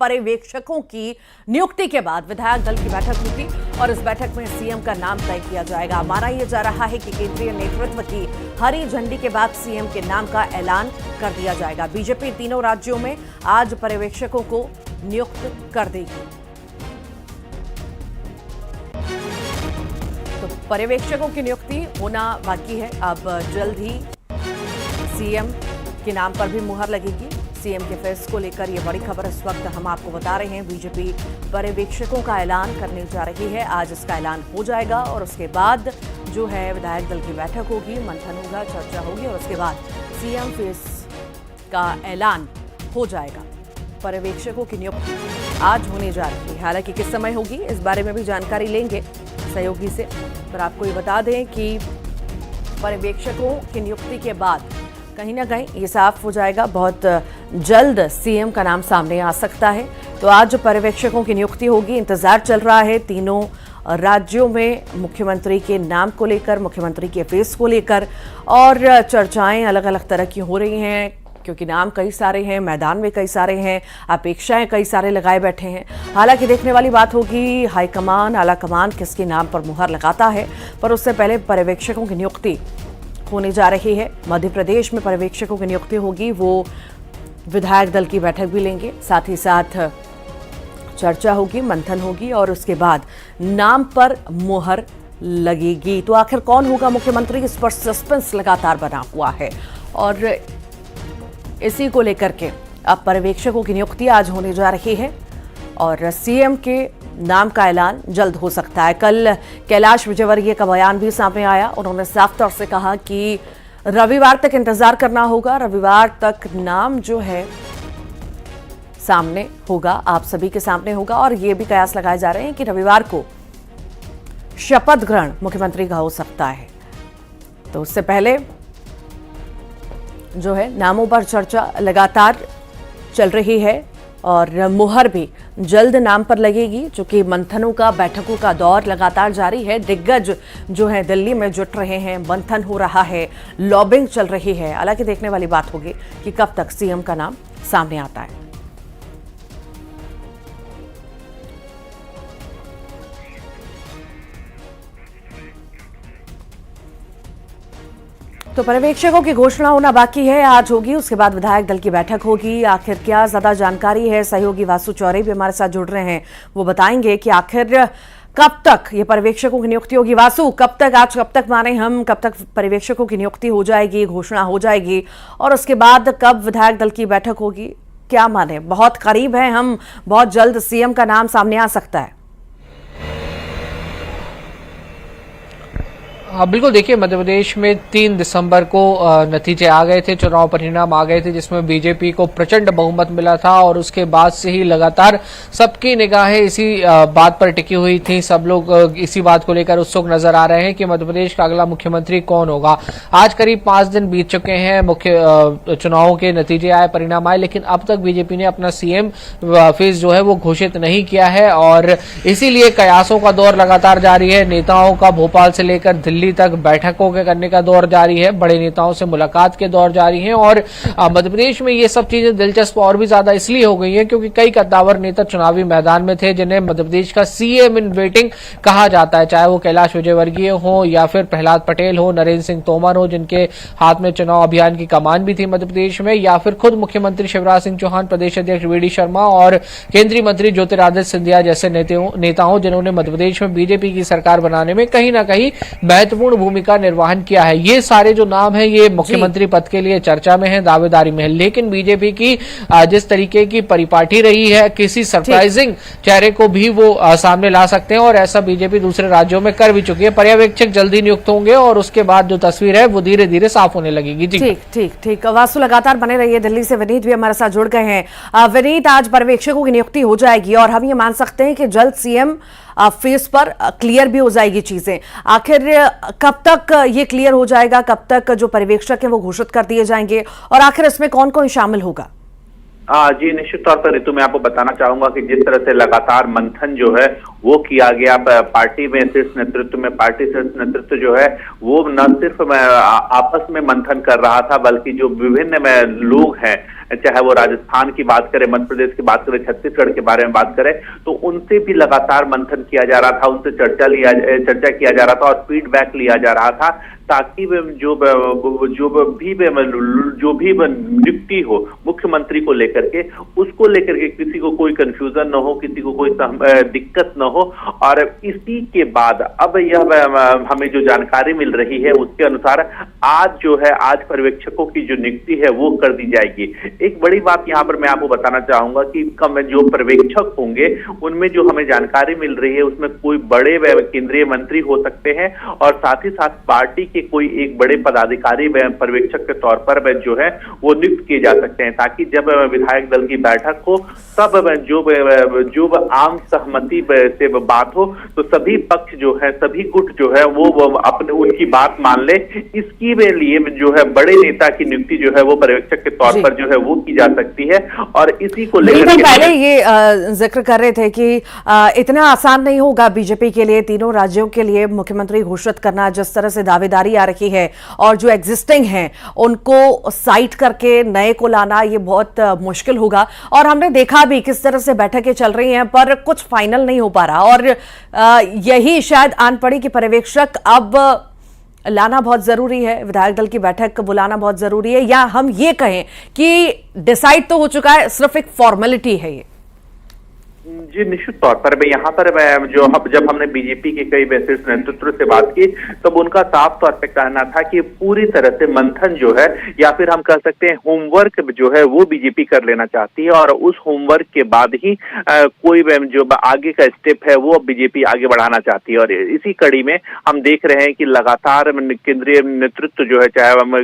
पर्यवेक्षकों की नियुक्ति के बाद विधायक दल की बैठक होगी और इस बैठक में सीएम का नाम तय किया जाएगा। माना यह जा रहा है कि केंद्रीय नेतृत्व की हरी झंडी के बाद सीएम के नाम का ऐलान कर दिया जाएगा। बीजेपी तीनों राज्यों में आज पर्यवेक्षकों को नियुक्त कर देगी। तो पर्यवेक्षकों की नियुक्ति होना बाकी है। अब जल्द ही सीएम के नाम पर भी मुहर लगेगी। सीएम के फेस को लेकर ये बड़ी खबर इस वक्त हम आपको बता रहे हैं। बीजेपी पर्यवेक्षकों का ऐलान करने जा रही है। आज इसका ऐलान हो जाएगा और उसके बाद जो है विधायक दल की बैठक होगी, मंथन होगा, चर्चा होगी और उसके बाद सीएम फेस का ऐलान हो जाएगा। पर्यवेक्षकों की नियुक्ति आज होने जा रही है। हालांकि किस समय होगी इस बारे में भी जानकारी लेंगे सहयोगी से, पर आपको ये बता दें कि पर्यवेक्षकों की नियुक्ति के बाद कहीं ना कहीं ये साफ हो जाएगा, बहुत जल्द सीएम का नाम सामने आ सकता है। तो आज पर्यवेक्षकों की नियुक्ति होगी। इंतजार चल रहा है तीनों राज्यों में मुख्यमंत्री के नाम को लेकर, मुख्यमंत्री के फेस को लेकर, और चर्चाएं अलग अलग तरह की हो रही हैं क्योंकि नाम कई सारे हैं, मैदान में कई सारे हैं, अपेक्षाएं कई सारे लगाए बैठे हैं। हालांकि देखने वाली बात होगी हाईकमान, आला कमान किसके नाम पर मुहर लगाता है। पर उससे पहले पर्यवेक्षकों की नियुक्ति होने जा रही है। मध्य प्रदेश में पर्यवेक्षकों की नियुक्ति होगी, वो विधायक दल की बैठक भी लेंगे, साथ ही साथ चर्चा होगी, मंथन होगी और उसके बाद नाम पर मुहर लगेगी। तो आखिर कौन होगा मुख्यमंत्री, इस पर सस्पेंस लगातार बना हुआ है और इसी को लेकर के अब पर्यवेक्षकों की नियुक्ति आज होने जा रही है और सीएम के नाम का ऐलान जल्द हो सकता है। कल कैलाश विजयवर्गीय का बयान भी सामने आया। उन्होंने साफ तौर से कहा कि रविवार तक इंतजार करना होगा, रविवार तक नाम जो है सामने होगा, आप सभी के सामने होगा और ये भी कयास लगाए जा रहे हैं कि रविवार को शपथ ग्रहण मुख्यमंत्री का हो सकता है। तो उससे पहले जो है नामों पर चर्चा लगातार चल रही है और मुहर भी जल्द नाम पर लगेगी, चूंकि मंथनों का, बैठकों का दौर लगातार जारी है। दिग्गज जो है दिल्ली में जुट रहे हैं, मंथन हो रहा है, लॉबिंग चल रही है। हालांकि देखने वाली बात होगी कि कब तक सीएम का नाम सामने आता है। तो पर्यवेक्षकों की घोषणा होना बाकी है, आज होगी, उसके बाद विधायक दल की बैठक होगी। आखिर क्या ज्यादा जानकारी है, सहयोगी वासु चौरे भी हमारे साथ जुड़ रहे हैं, वो बताएंगे कि आखिर कब तक ये पर्यवेक्षकों की नियुक्ति होगी। वासु, कब तक, आज कब तक माने हम, कब तक पर्यवेक्षकों की नियुक्ति हो जाएगी, घोषणा हो जाएगी और उसके बाद कब विधायक दल की बैठक होगी, क्या माने? बहुत करीब है हम, बहुत जल्द सीएम का नाम सामने आ सकता है। हाँ बिल्कुल, देखिए मध्य प्रदेश में 3 दिसंबर को नतीजे आ गए थे, चुनाव परिणाम आ गए थे जिसमें बीजेपी को प्रचंड बहुमत मिला था और उसके बाद से ही लगातार सबकी निगाहें इसी बात पर टिकी हुई थी। सब लोग इसी बात को लेकर उत्सुक नजर आ रहे हैं कि मध्य प्रदेश का अगला मुख्यमंत्री कौन होगा। आज करीब 5 दिन बीत चुके हैं, मुख्य चुनाव के नतीजे आए, परिणाम आए, लेकिन अब तक बीजेपी ने अपना सीएम फेस जो है वो घोषित नहीं किया है और इसीलिए कयासों का दौर लगातार जारी है। नेताओं का भोपाल से लेकर दिल्ली तक बैठकों के करने का दौर जारी है, बड़े नेताओं से मुलाकात के दौर जारी है और मध्य प्रदेश में ये सब चीजें दिलचस्प और भी ज्यादा इसलिए हो गई है क्योंकि कई कद्दावर नेता चुनावी मैदान में थे जिन्हें मध्य प्रदेश का सीएम इन वेटिंग कहा जाता है, चाहे वो कैलाश विजयवर्गीय हो या फिर प्रहलाद पटेल हो, नरेंद्र सिंह तोमर हो जिनके हाथ में चुनाव अभियान की कमान भी थी मध्य प्रदेश में, या फिर खुद मुख्यमंत्री शिवराज सिंह चौहान, प्रदेश अध्यक्ष वी डी शर्मा और केंद्रीय मंत्री ज्योतिरादित्य सिंधिया जैसे नेताओं जिन्होंने मध्य प्रदेश में बीजेपी की सरकार बनाने में कहीं ना कहीं महत्वपूर्ण भूमिका निर्वहन किया है। ये सारे जो नाम है ये मुख्यमंत्री पद के लिए चर्चा में है, दावेदारी में है, लेकिन बीजेपी की जिस तरीके की परिपाटी रही है, किसी सरप्राइजिंग चेहरे को भी वो सामने ला सकते हैं और ऐसा बीजेपी दूसरे राज्यों में कर भी चुकी है। पर्यवेक्षक जल्दी नियुक्त होंगे और उसके बाद जो तस्वीर है वो धीरे धीरे साफ होने लगेगी। जी ठीक ठीक ठीक, वासु लगातार बने रहिए। दिल्ली से विनीत भी हमारे साथ जुड़ गए हैं। विनीत, आज पर्यवेक्षकों की नियुक्ति हो जाएगी और हम ये मान सकते हैं कि जल्द सीएम फेस पर क्लियर भी हो जाएगी चीजें। आखिर कब तक ये क्लियर हो जाएगा, कब तक जो पर्यवेक्षक है वो घोषित कर दिए जाएंगे और आखिर इसमें कौन कौन शामिल होगा? जी निश्चित तौर पर ऋतु, मैं आपको बताना चाहूंगा कि जिस तरह से लगातार मंथन जो है वो किया गया पार्टी में शीर्ष नेतृत्व में, पार्टी शीर्ष नेतृत्व जो है वो न सिर्फ आपस में मंथन कर रहा था, बल्कि जो विभिन्न लोग हैं, चाहे वो राजस्थान की बात करें, मध्य प्रदेश की बात करें, छत्तीसगढ़ के बारे में बात करें, तो उनसे भी लगातार मंथन किया जा रहा था, उनसे चर्चा किया जा रहा था और फीडबैक लिया जा रहा था, ताकि जो भी नियुक्ति हो मुख्यमंत्री को लेकर के, उसको लेकर के किसी को कोई कंफ्यूजन न हो, किसी को कोई दिक्कत न हो। और इसी के बाद अब यह हमें जो जानकारी मिल रही है उसके अनुसार आज पर्यवेक्षकों की जो नियुक्ति है वो कर दी जाएगी। एक बड़ी बात यहाँ पर मैं आपको बताना चाहूंगा कि जो पर्यवेक्षक होंगे उनमें जो हमें जानकारी मिल रही है उसमें कोई बड़े केंद्रीय मंत्री हो सकते हैं और साथ ही साथ पार्टी के कोई एक बड़े पदाधिकारी पर्यवेक्षक के तौर पर जो है वो नियुक्त किए जा सकते हैं, ताकि जब विधायक दल की बैठक हो तब जो आम सहमति से बात हो तो सभी पक्ष जो है, सभी गुट जो है वो अपने उनकी बात मान ले। इसकी लिए जो है बड़े नेता की नियुक्ति जो है वो पर्यवेक्षक के तौर पर जो है वो की जा सकती है। और इसी को लेकर पहले ये जिक्र कर रहे थे कि इतना आसान नहीं होगा बीजेपी के लिए तीनों राज्यों के लिए मुख्यमंत्री घोषित करना, जिस तरह से दावेदारी आ रही है और जो एग्जिस्टिंग है उनको साइट करके नए को लाना ये बहुत मुश्किल होगा। और हमने देखा भी किस तरह से बैठकें चल रही हैं पर कुछ फाइनल नहीं हो पा रहा, और यही शायद आन पड़ी कि पर्यवेक्षक अब लाना बहुत जरूरी है, विधायक दल की बैठक बुलाना बहुत जरूरी है, या हम ये कहें कि डिसाइड तो हो चुका है, सिर्फ एक फॉर्मेलिटी है ये? जी निश्चित तौर पर यहाँ पर जब हमने बीजेपी के कई शीर्ष नेतृत्व से बात की तब उनका साफ तौर पे कहना था कि पूरी तरह से मंथन जो है, या फिर हम कह सकते हैं होमवर्क जो है वो बीजेपी कर लेना चाहती है, और उस होमवर्क के बाद ही कोई जो आगे का स्टेप है वो बीजेपी आगे बढ़ाना चाहती है। और इसी कड़ी में हम देख रहे हैं कि लगातार केंद्रीय नेतृत्व जो है, चाहे हम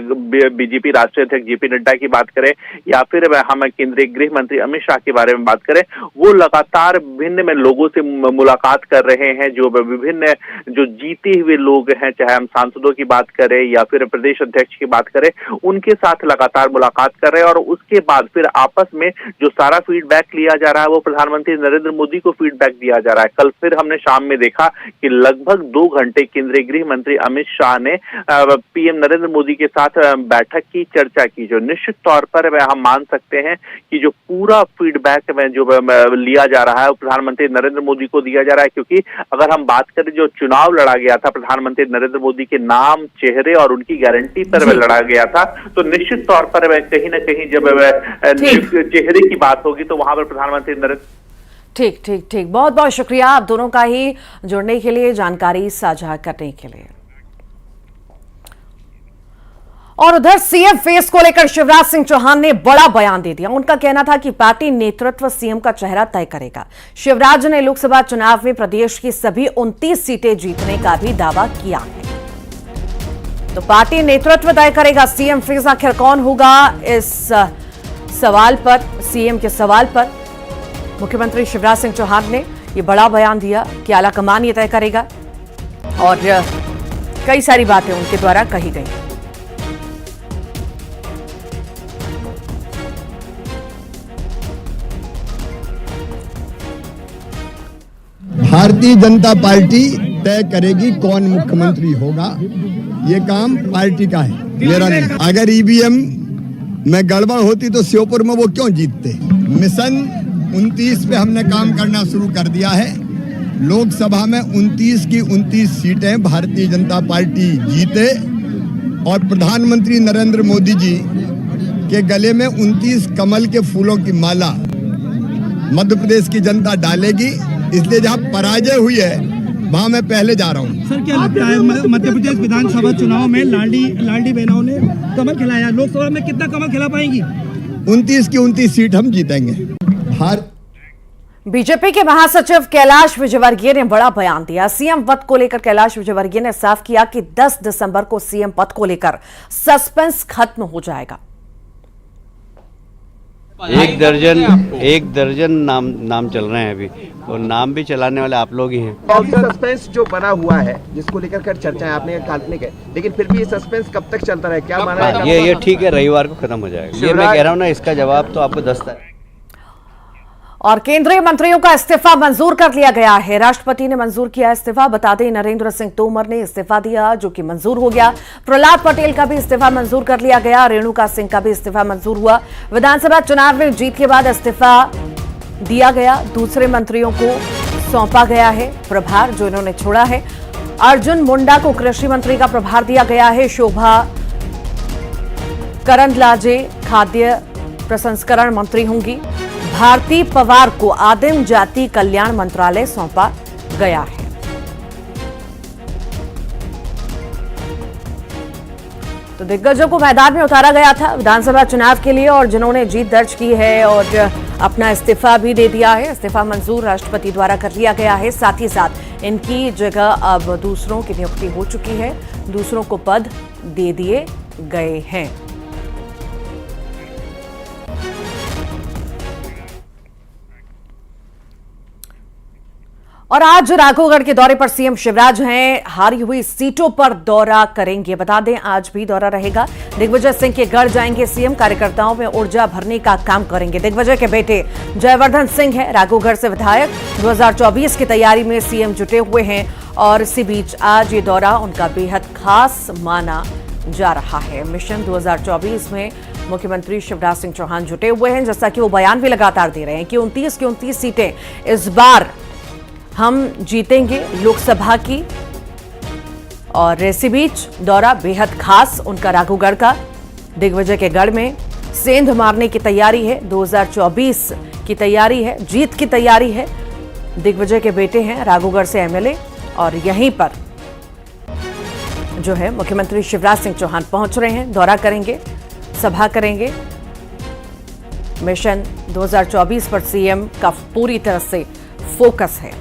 बीजेपी राष्ट्रीय अध्यक्ष जेपी नड्डा की बात करें या फिर हम केंद्रीय गृह मंत्री अमित शाह के बारे में बात करें, वो लगातार विभिन्न में लोगों से मुलाकात कर रहे हैं। जो विभिन्न जो जीते हुए लोग हैं, चाहे हम सांसदों की बात करें या फिर प्रदेश अध्यक्ष की बात करें, उनके साथ लगातार मुलाकात कर रहे हैं। और उसके बाद फिर आपस में जो सारा फीडबैक लिया जा रहा है वो प्रधानमंत्री नरेंद्र मोदी को फीडबैक दिया जा रहा है। कल फिर हमने शाम में देखा कि लगभग 2 घंटे केंद्रीय गृह मंत्री अमित शाह ने पीएम नरेंद्र मोदी के साथ बैठक की, चर्चा की, जो निश्चित तौर पर हम मान सकते हैं कि जो पूरा फीडबैक में जो लिया जा रहा है वो प्रधानमंत्री नरेंद्र मोदी को दिया जा रहा है। क्योंकि अगर हम बात करें जो चुनाव लड़ा गया था प्रधानमंत्री नरेंद्र मोदी के नाम, चेहरे और उनकी गारंटी पर लड़ा गया था, तो निश्चित तौर पर कहीं ना कहीं जब चेहरे की बात होगी तो वहां पर प्रधानमंत्री नरेंद्र। ठीक ठीक ठीक, बहुत बहुत शुक्रिया आप दोनों का ही जुड़ने के लिए, जानकारी साझा करने के लिए। और उधर सीएम फेस को लेकर शिवराज सिंह चौहान ने बड़ा बयान दे दिया। उनका कहना था कि पार्टी नेतृत्व सीएम का चेहरा तय करेगा। शिवराज ने लोकसभा चुनाव में प्रदेश की सभी 29 सीटें जीतने का भी दावा किया है। तो पार्टी नेतृत्व तय करेगा, सीएम फेस आखिर कौन होगा, इस सवाल पर, सीएम के सवाल पर मुख्यमंत्री शिवराज सिंह चौहान ने यह बड़ा बयान दिया कि आला कमान ये तय करेगा, और कई सारी बातें उनके द्वारा कही गई। भारतीय जनता पार्टी तय करेगी कौन मुख्यमंत्री होगा, ये काम पार्टी का है, मेरा नहीं। अगर ईवीएम में गड़बड़ होती तो श्योपुर में वो क्यों जीतते। मिशन 29 पे हमने काम करना शुरू कर दिया है। लोकसभा में 29 की 29 सीटें भारतीय जनता पार्टी जीते और प्रधानमंत्री नरेंद्र मोदी जी के गले में 29 कमल के फूलों की माला मध्य प्रदेश की जनता डालेगी। इसलिए जहां पराजय हुई है वहां मैं पहले जा रहा हूं। सर क्या लगता है मध्य प्रदेश विधानसभा चुनाव में लाडली बहनों ने कमल खिलाया, लोकसभा में कितना कमल खिला पाएंगी? 29 की 29 सीट हम जीतेंगे। बीजेपी के महासचिव कैलाश विजयवर्गीय ने बड़ा बयान दिया। सीएम पद को लेकर कैलाश विजयवर्गीय ने साफ किया कि 10 दिसंबर को सीएम पद को लेकर सस्पेंस खत्म हो जाएगा। एक दर्जन नाम चल रहे हैं अभी, और नाम भी चलाने वाले आप लोग ही हैं। सस्पेंस जो बना हुआ है जिसको लेकर कर चर्चाएं आपने काल्पनिक है, लेकिन फिर भी ये सस्पेंस कब तक चलता रहे, क्या माना है? ये ठीक है, रविवार को खत्म हो जाएगा। ये मैं कह रहा हूँ ना, इसका जवाब तो आपको 10 तारीख और केंद्रीय मंत्रियों का इस्तीफा मंजूर कर लिया गया है। राष्ट्रपति ने मंजूर किया इस्तीफा। बता दें, नरेंद्र सिंह तोमर ने इस्तीफा दिया, जो कि मंजूर हो गया। प्रहलाद पटेल का भी इस्तीफा मंजूर कर लिया गया। रेणुका सिंह का भी इस्तीफा मंजूर हुआ। विधानसभा चुनाव में जीत के बाद इस्तीफा दिया गया। दूसरे मंत्रियों को सौंपा गया है प्रभार, जो इन्होंने छोड़ा है। अर्जुन मुंडा को कृषि मंत्री का प्रभार दिया गया है। शोभा करंदलाजे खाद्य प्रसंस्करण मंत्री होंगी। भारती पवार को आदिम जाति कल्याण मंत्रालय सौंपा गया है। तो दिग्गजों को मैदान में उतारा गया था विधानसभा चुनाव के लिए, और जिन्होंने जीत दर्ज की है और अपना इस्तीफा भी दे दिया है। इस्तीफा मंजूर राष्ट्रपति द्वारा कर लिया गया है। साथ ही साथ इनकी जगह अब दूसरों की नियुक्ति हो चुकी है। दूसरों को पद दे दिए गए हैं। और आज राघोगढ़ के दौरे पर सीएम शिवराज हैं। हारी हुई सीटों पर दौरा करेंगे। बता दें, आज भी दौरा रहेगा। दिग्विजय सिंह के गढ़ जाएंगे सीएम। कार्यकर्ताओं में ऊर्जा भरने का काम करेंगे। दिग्विजय के बेटे जयवर्धन सिंह है राघोगढ़ से विधायक। 2024 की तैयारी में सीएम जुटे हुए हैं, और इसी बीच आज ये दौरा उनका बेहद खास माना जा रहा है। मिशन 2024 में मुख्यमंत्री शिवराज सिंह चौहान जुटे हुए हैं, जैसा कि वो बयान भी लगातार दे रहे हैं कि 29 की 29 सीटें इस बार हम जीतेंगे लोकसभा की। और इसी बीच दौरा बेहद खास उनका राघोगढ़ का। दिग्विजय के गढ़ में सेंध मारने की तैयारी है। 2024 की तैयारी है, जीत की तैयारी है। दिग्विजय के बेटे हैं राघोगढ़ से एमएलए, और यहीं पर जो है मुख्यमंत्री शिवराज सिंह चौहान पहुंच रहे हैं। दौरा करेंगे, सभा करेंगे। मिशन 2024 पर सीएम का पूरी तरह से फोकस है।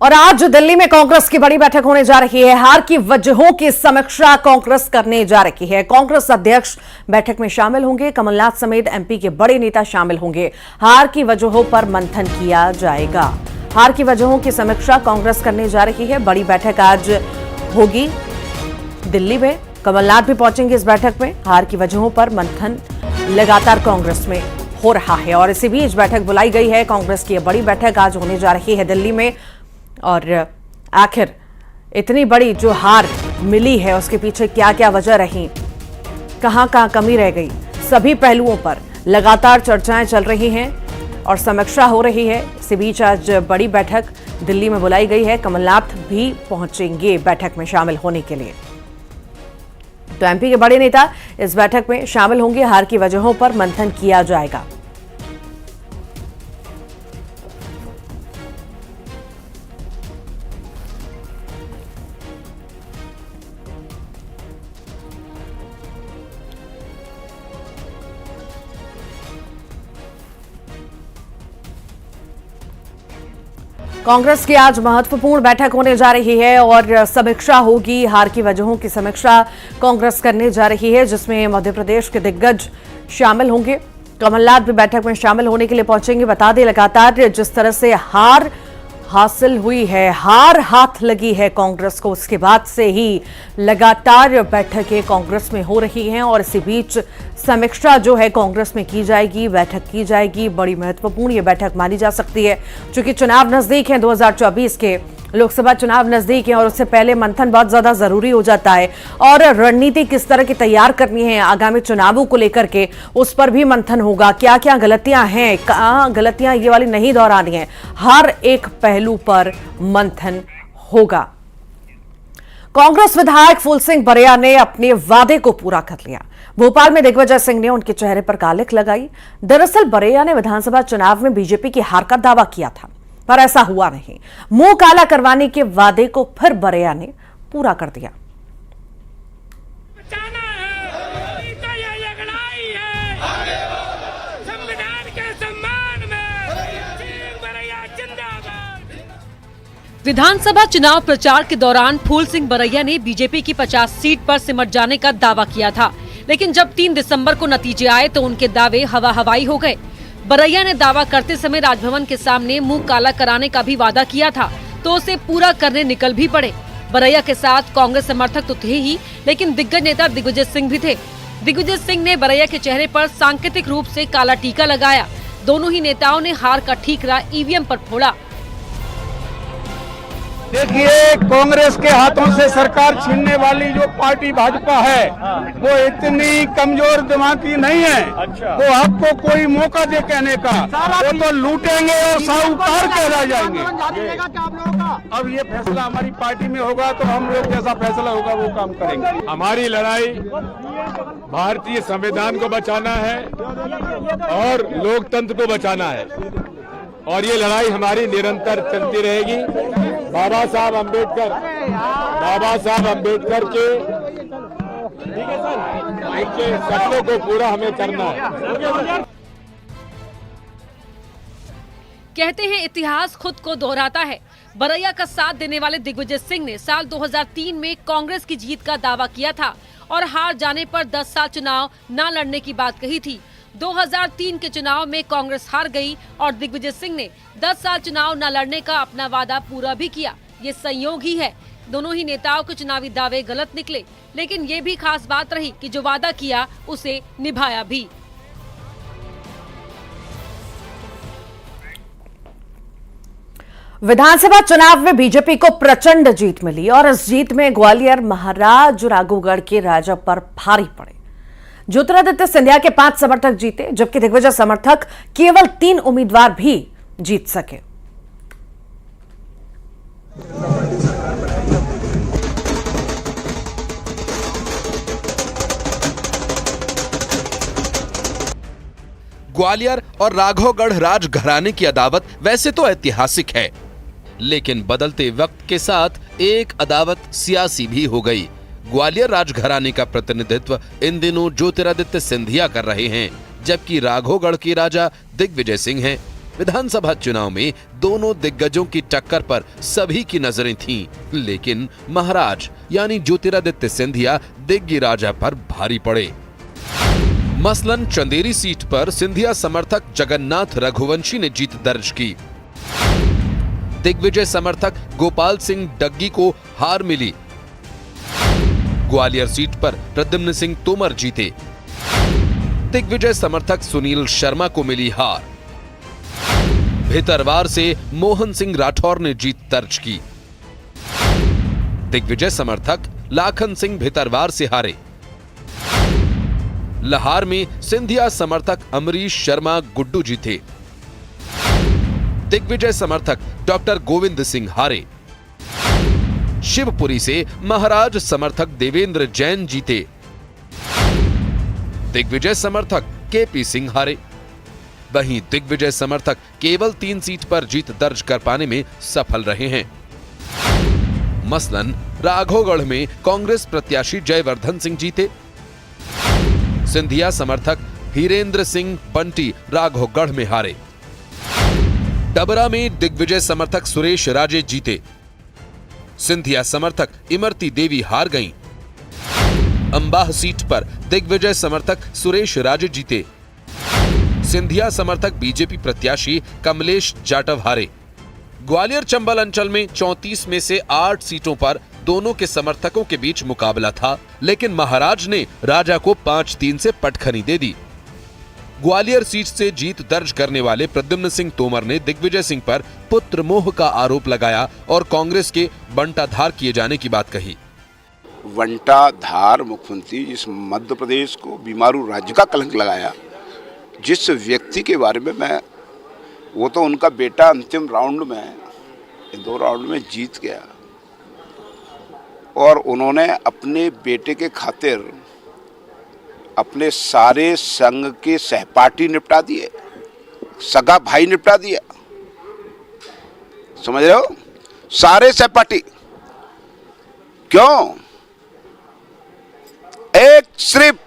और आज दिल्ली में कांग्रेस की बड़ी बैठक होने जा रही है। हार की वजहों की समीक्षा कांग्रेस करने जा रही है। कांग्रेस अध्यक्ष बैठक में शामिल होंगे। कमलनाथ समेत एमपी के बड़े नेता शामिल होंगे। हार की वजहों पर मंथन किया जाएगा। हार की वजहों की समीक्षा कांग्रेस करने जा रही है। बड़ी बैठक आज होगी दिल्ली में। कमलनाथ भी पहुंचेंगे इस बैठक में। हार की वजहों पर मंथन लगातार कांग्रेस में हो रहा है, और इसी बीच बैठक बुलाई गई है। कांग्रेस की बड़ी बैठक आज होने जा रही है दिल्ली में। और आखिर इतनी बड़ी जो हार मिली है, उसके पीछे क्या क्या वजह रही, कहां कहां कमी रह गई, सभी पहलुओं पर लगातार चर्चाएं चल रही हैं और समीक्षा हो रही है। इसी बीच आज बड़ी बैठक दिल्ली में बुलाई गई है। कमलनाथ भी पहुंचेंगे बैठक में शामिल होने के लिए। तो एमपी के बड़े नेता इस बैठक में शामिल होंगे। हार की वजहों पर मंथन किया जाएगा। कांग्रेस की आज महत्वपूर्ण बैठक होने जा रही है, और समीक्षा होगी। हार की वजहों की समीक्षा कांग्रेस करने जा रही है, जिसमें मध्य प्रदेश के दिग्गज शामिल होंगे। कमलनाथ भी बैठक में शामिल होने के लिए पहुंचेंगे। बता दें, लगातार जिस तरह से हार हासिल हुई है, हार हाथ लगी है कांग्रेस को, उसके बाद से ही लगातार बैठकें कांग्रेस में हो रही हैं। और इसी बीच समीक्षा जो है कांग्रेस में की जाएगी, बैठक की जाएगी। बड़ी महत्वपूर्ण ये बैठक मानी जा सकती है, क्योंकि चुनाव नजदीक है। 2024 के लोकसभा चुनाव नजदीक है, और उससे पहले मंथन बहुत ज्यादा जरूरी हो जाता है। और रणनीति किस तरह की तैयार करनी है आगामी चुनावों को लेकर के, उस पर भी मंथन होगा। क्या क्या गलतियां हैं, कहां गलतियां ये वाली नहीं दोहरानी है, हर एक पहलू पर मंथन होगा। कांग्रेस विधायक फूल सिंह बरैया ने अपने वादे को पूरा कर लिया। भोपाल में दिग्विजय सिंह ने उनके चेहरे पर कालिख लगाई। दरअसल बरैया ने विधानसभा चुनाव में बीजेपी की हार का दावा किया था, पर ऐसा हुआ नहीं। मुंह काला करवाने के वादे को फिर बरैया ने पूरा कर दिया। विधानसभा चुनाव प्रचार के दौरान फूल सिंह बरैया ने बीजेपी की 50 सीट पर सिमट जाने का दावा किया था, लेकिन जब 3 दिसंबर को नतीजे आए तो उनके दावे हवा हवाई हो गए। बरैया ने दावा करते समय राजभवन के सामने मुंह काला कराने का भी वादा किया था, तो उसे पूरा करने निकल भी पड़े। बरैया के साथ कांग्रेस समर्थक तो थे ही, लेकिन दिग्गज नेता दिग्विजय सिंह भी थे। दिग्विजय सिंह ने बरैया के चेहरे पर सांकेतिक रूप से काला टीका लगाया। दोनों ही नेताओं ने हार का ठीकरा ईवीएम पर फोड़ा। देखिए, कांग्रेस के हाथों से सरकार छीनने वाली जो पार्टी भाजपा है वो इतनी कमजोर दिमाग की नहीं है। वो आपको कोई मौका दे कहने का, वो तो लूटेंगे और साहूकार कह रह जाएंगे। अब ये फैसला हमारी पार्टी में होगा तो हम लोग जैसा फैसला होगा वो काम करेंगे। हमारी लड़ाई भारतीय संविधान को बचाना है और लोकतंत्र को बचाना है, और ये लड़ाई हमारी निरंतर चलती रहेगी। बाबा साहब अम्बेडकर के सपनों को पूरा हमें करना है। कहते हैं इतिहास खुद को दोहराता है। बरैया का साथ देने वाले दिग्विजय सिंह ने साल 2003 में कांग्रेस की जीत का दावा किया था और हार जाने पर 10 साल चुनाव न लड़ने की बात कही थी। 2003 के चुनाव में कांग्रेस हार गई और दिग्विजय सिंह ने 10 साल चुनाव न लड़ने का अपना वादा पूरा भी किया। ये संयोग ही है। दोनों ही नेताओं के चुनावी दावे गलत निकले, लेकिन ये भी खास बात रही कि जो वादा किया उसे निभाया भी। विधानसभा चुनाव में बीजेपी को प्रचंड जीत मिली और इस जीत में ग्वालियर महाराज राघोगढ़ के राजा पर भारी पड़े। ज्योतिरादित्य सिंधिया के 5 समर्थक जीते, जबकि दिग्विजय समर्थक केवल 3 उम्मीदवार भी जीत सके। ग्वालियर और राघोगढ़ राजघराने की अदावत वैसे तो ऐतिहासिक है, लेकिन बदलते वक्त के साथ एक अदावत सियासी भी हो गई। ग्वालियर राजघराने का प्रतिनिधित्व इन दिनों ज्योतिरादित्य सिंधिया कर रहे हैं, जबकि राघोगढ़ के राजा दिग्विजय सिंह हैं। विधानसभा चुनाव में दोनों दिग्गजों की टक्कर पर सभी की नजरें थीं, लेकिन महाराज यानी ज्योतिरादित्य सिंधिया दिग्गी राजा पर भारी पड़े। मसलन चंदेरी सीट पर सिंधिया समर्थक जगन्नाथ रघुवंशी ने जीत दर्ज की। दिग्विजय समर्थक गोपाल सिंह डग्गी को हार मिली। ग्वालियर सीट पर प्रद्युम्न सिंह तोमर जीते। दिग्विजय समर्थक सुनील शर्मा को मिली हार। भितरवार से मोहन सिंह राठौर ने जीत दर्ज की। दिग्विजय समर्थक लाखन सिंह भितरवार से हारे। लहार में सिंधिया समर्थक अमरीश शर्मा गुड्डू जीते। दिग्विजय समर्थक डॉक्टर गोविंद सिंह हारे। शिवपुरी से महाराज समर्थक देवेंद्र जैन जीते। दिग्विजय समर्थक केपी सिंह हारे। वहीं दिग्विजय समर्थक केवल 3 सीट पर जीत दर्ज कर पाने में सफल रहे हैं। मसलन राघोगढ़ में कांग्रेस प्रत्याशी जयवर्धन सिंह जीते। सिंधिया समर्थक हीरेंद्र सिंह बंटी राघोगढ़ में हारे। डबरा में दिग्विजय समर्थक सुरेश राजे जीते। सिंधिया समर्थक इमरती देवी हार गईं। अंबाह सीट पर दिग्विजय समर्थक सुरेश राजे जीते। सिंधिया समर्थक बीजेपी प्रत्याशी कमलेश जाटव हारे। ग्वालियर चंबल अंचल में 34 में से 8 सीटों पर दोनों के समर्थकों के बीच मुकाबला था, लेकिन महाराज ने राजा को 5-3 से पटखनी दे दी। ग्वालियर सीट से जीत दर्ज करने वाले प्रद्युम्न सिंह तोमर ने दिग्विजय सिंह पर पुत्र मोह का आरोप लगाया और कांग्रेस के बंटाधार किए जाने की बात कही। बंटाधार मुख्यमंत्री जिस मध्य प्रदेश को बीमारू राज्य का कलंक लगाया, जिस व्यक्ति के बारे में वो तो उनका बेटा अंतिम राउंड में 2 राउंड में जीत गया और उन्होंने अपने बेटे के खातिर अपने सारे संघ के सहपाठी निपटा दिए, सगा भाई निपटा दिया। समझ रहे हो? सारे सहपाठी। क्यों? एक सिर्फ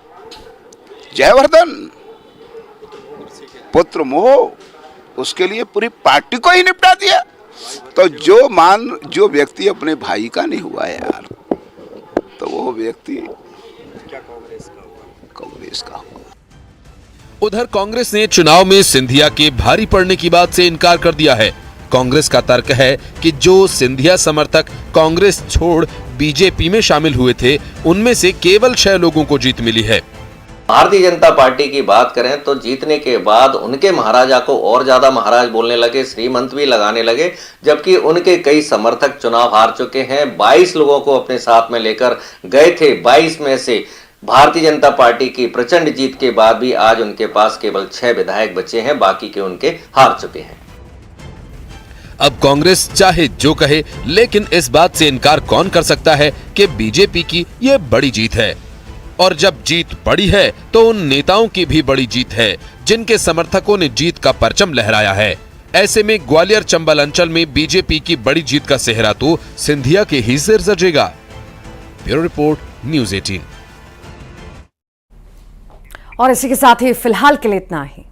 जयवर्धन पुत्र मोह, उसके लिए पूरी पार्टी को ही निपटा दिया। तो जो व्यक्ति अपने भाई का नहीं हुआ यार, तो वो व्यक्ति कांग्रेस का हुआ। उधर कांग्रेस ने चुनाव में सिंधिया के भारी पड़ने की बात से इनकार कर दिया है। कांग्रेस का तर्क है कि जो सिंधिया समर्थक कांग्रेस छोड़ बीजेपी में शामिल हुए थे, उनमें से केवल 6 लोगों को जीत मिली है। भारतीय जनता पार्टी की बात करें तो जीतने के बाद उनके महाराजा को और ज्यादा महाराज बोलने लगे, श्रीमंत भी लगाने लगे, जबकि उनके कई समर्थक चुनाव हार चुके हैं। 22 लोगों को अपने साथ में लेकर गए थे। 22 में से भारतीय जनता पार्टी की प्रचंड जीत के बाद भी आज उनके पास केवल 6 विधायक बचे हैं, बाकी के उनके हार चुके हैं। अब कांग्रेस चाहे जो कहे, लेकिन इस बात से इनकार कौन कर सकता है कि बीजेपी की यह बड़ी जीत है। और जब जीत बड़ी है तो उन नेताओं की भी बड़ी जीत है जिनके समर्थकों ने जीत का परचम लहराया है। ऐसे में ग्वालियर चंबल अंचल में बीजेपी की बड़ी जीत का सेहरा तो सिंधिया के ही सिर सजेगा। Bureau report, news 18। और इसी के साथ ही फिलहाल के लिए इतना ही।